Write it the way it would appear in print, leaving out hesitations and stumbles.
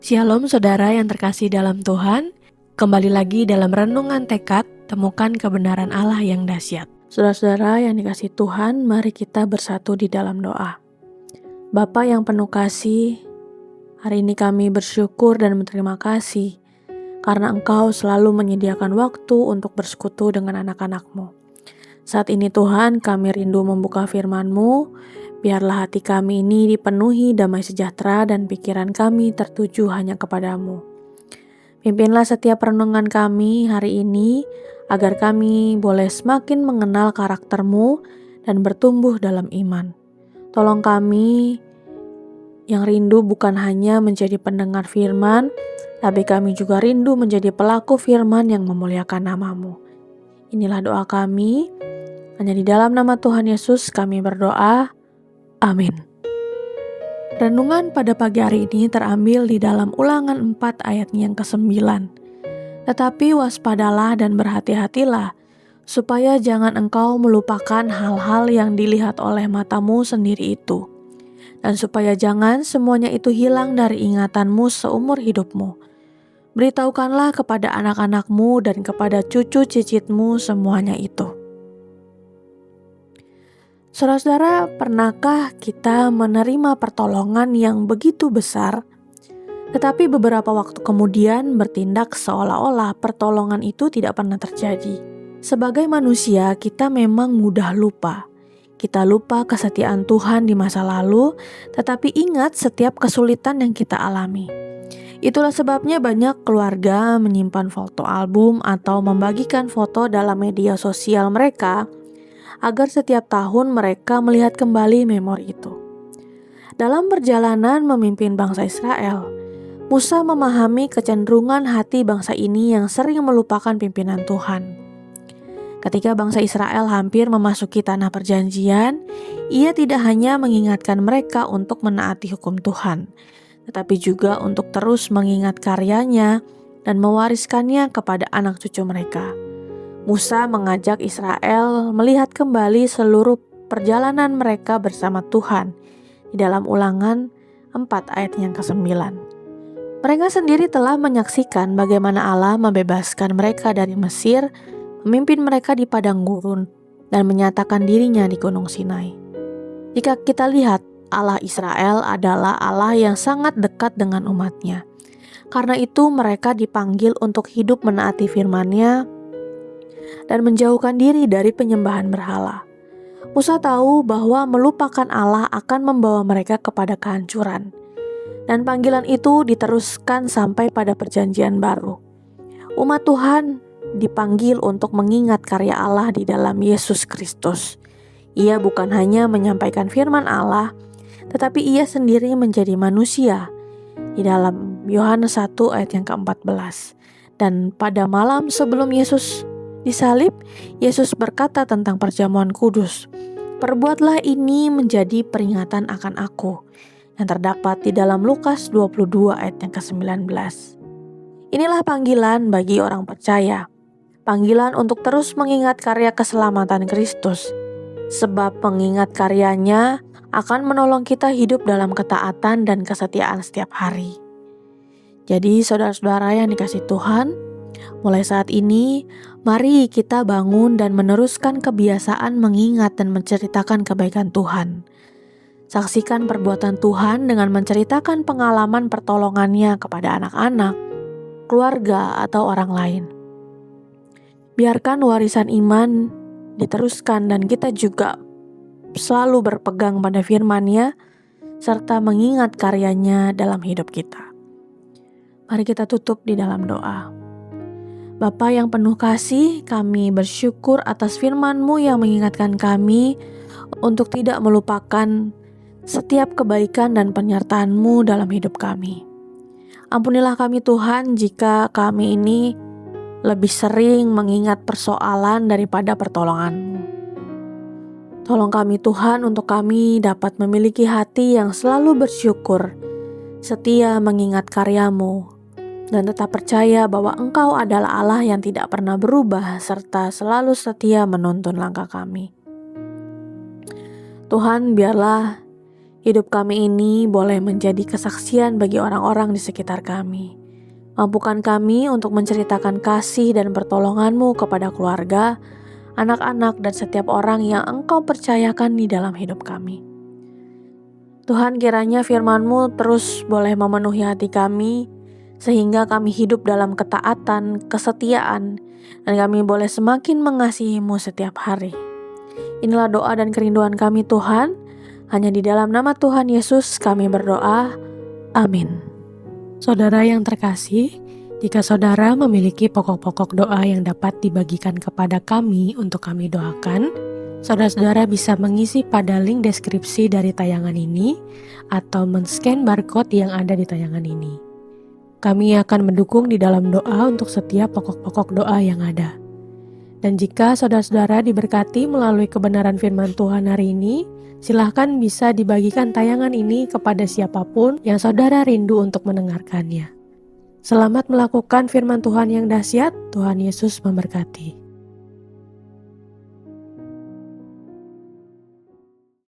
Shalom saudara yang terkasih dalam Tuhan, kembali lagi dalam renungan tekad, temukan kebenaran Allah yang dahsyat. Saudara-saudara yang dikasih Tuhan, mari kita bersatu di dalam doa. Bapa yang penuh kasih, hari ini kami bersyukur dan berterima kasih karena Engkau selalu menyediakan waktu untuk bersekutu dengan anak-anak-Mu. Saat ini Tuhan, kami rindu membuka firman-Mu. Biarlah hati kami ini dipenuhi damai sejahtera dan pikiran kami tertuju hanya kepadamu. Pimpinlah setiap renungan kami hari ini, agar kami boleh semakin mengenal karakter-Mu dan bertumbuh dalam iman. Tolong kami yang rindu bukan hanya menjadi pendengar firman, tapi kami juga rindu menjadi pelaku firman yang memuliakan nama-Mu. Inilah doa kami, hanya di dalam nama Tuhan Yesus kami berdoa. Amin. Renungan pada pagi hari ini terambil di dalam Ulangan 4 ayatnya yang ke-9. Tetapi waspadalah dan berhati-hatilah, supaya jangan engkau melupakan hal-hal yang dilihat oleh matamu sendiri itu, dan supaya jangan semuanya itu hilang dari ingatanmu seumur hidupmu. Beritahukanlah kepada anak-anakmu dan kepada cucu cicitmu semuanya itu. Saudara-saudara, pernahkah kita menerima pertolongan yang begitu besar, tetapi beberapa waktu kemudian bertindak seolah-olah pertolongan itu tidak pernah terjadi? Sebagai manusia, kita memang mudah lupa. Kita lupa kesetiaan Tuhan di masa lalu, tetapi ingat setiap kesulitan yang kita alami. Itulah sebabnya banyak keluarga menyimpan foto album atau membagikan foto dalam media sosial mereka, agar setiap tahun mereka melihat kembali memori itu. Dalam perjalanan memimpin bangsa Israel, Musa memahami kecenderungan hati bangsa ini yang sering melupakan pimpinan Tuhan. Ketika bangsa Israel hampir memasuki tanah perjanjian, ia tidak hanya mengingatkan mereka untuk menaati hukum Tuhan, tetapi juga untuk terus mengingat karyanya dan mewariskannya kepada anak cucu mereka. Musa mengajak Israel melihat kembali seluruh perjalanan mereka bersama Tuhan di dalam Ulangan 4 ayat yang ke-9. Mereka sendiri telah menyaksikan bagaimana Allah membebaskan mereka dari Mesir, memimpin mereka di padang gurun, dan menyatakan dirinya di Gunung Sinai. Jika kita lihat, Allah Israel adalah Allah yang sangat dekat dengan umatnya. Karena itu mereka dipanggil untuk hidup menaati firman-Nya dan menjauhkan diri dari penyembahan berhala. Musa tahu bahwa melupakan Allah akan membawa mereka kepada kehancuran. Dan panggilan itu diteruskan sampai pada perjanjian baru. Umat Tuhan dipanggil untuk mengingat karya Allah di dalam Yesus Kristus. Ia bukan hanya menyampaikan firman Allah, tetapi ia sendiri menjadi manusia. Di dalam Yohanes 1 ayat yang ke-14. Dan pada malam sebelum Yesus disalib, Yesus berkata tentang perjamuan kudus, "Perbuatlah ini menjadi peringatan akan aku," yang terdapat di dalam Lukas 22 ayat yang ke-19. Inilah panggilan bagi orang percaya, panggilan untuk terus mengingat karya keselamatan Kristus, sebab mengingat karyanya akan menolong kita hidup dalam ketaatan dan kesetiaan setiap hari. Jadi saudara-saudara yang dikasih Tuhan, mulai saat ini, mari kita bangun dan meneruskan kebiasaan mengingat dan menceritakan kebaikan Tuhan. Saksikan perbuatan Tuhan dengan menceritakan pengalaman pertolongannya kepada anak-anak, keluarga, atau orang lain. Biarkan warisan iman diteruskan dan kita juga selalu berpegang pada firman-Nya serta mengingat karyanya dalam hidup kita. Mari kita tutup di dalam doa. Bapa yang penuh kasih, kami bersyukur atas firman-Mu yang mengingatkan kami untuk tidak melupakan setiap kebaikan dan penyertaan-Mu dalam hidup kami. Ampunilah kami Tuhan jika kami ini lebih sering mengingat persoalan daripada pertolongan-Mu. Tolong kami Tuhan untuk kami dapat memiliki hati yang selalu bersyukur, setia mengingat karya-Mu, dan tetap percaya bahwa Engkau adalah Allah yang tidak pernah berubah serta selalu setia menuntun langkah kami. Tuhan, biarlah Hidup kami ini boleh menjadi kesaksian bagi orang-orang di sekitar kami. Mampukan kami untuk menceritakan kasih dan pertolongan-Mu kepada keluarga, anak-anak, dan setiap orang yang Engkau percayakan di dalam hidup kami. Tuhan, kiranya firman-Mu terus boleh memenuhi hati kami, sehingga kami hidup dalam ketaatan, kesetiaan, dan kami boleh semakin mengasihi-Mu setiap hari. Inilah doa dan kerinduan kami Tuhan, hanya di dalam nama Tuhan Yesus kami berdoa. Amin. Saudara yang terkasih, jika saudara memiliki pokok-pokok doa yang dapat dibagikan kepada kami untuk kami doakan, saudara-saudara bisa mengisi pada link deskripsi dari tayangan ini atau men-scan barcode yang ada di tayangan ini. Kami akan mendukung di dalam doa untuk setiap pokok-pokok doa yang ada. Dan jika saudara-saudara diberkati melalui kebenaran firman Tuhan hari ini, silahkan bisa dibagikan tayangan ini kepada siapapun yang saudara rindu untuk mendengarkannya. Selamat melakukan firman Tuhan yang dahsyat. Tuhan Yesus memberkati.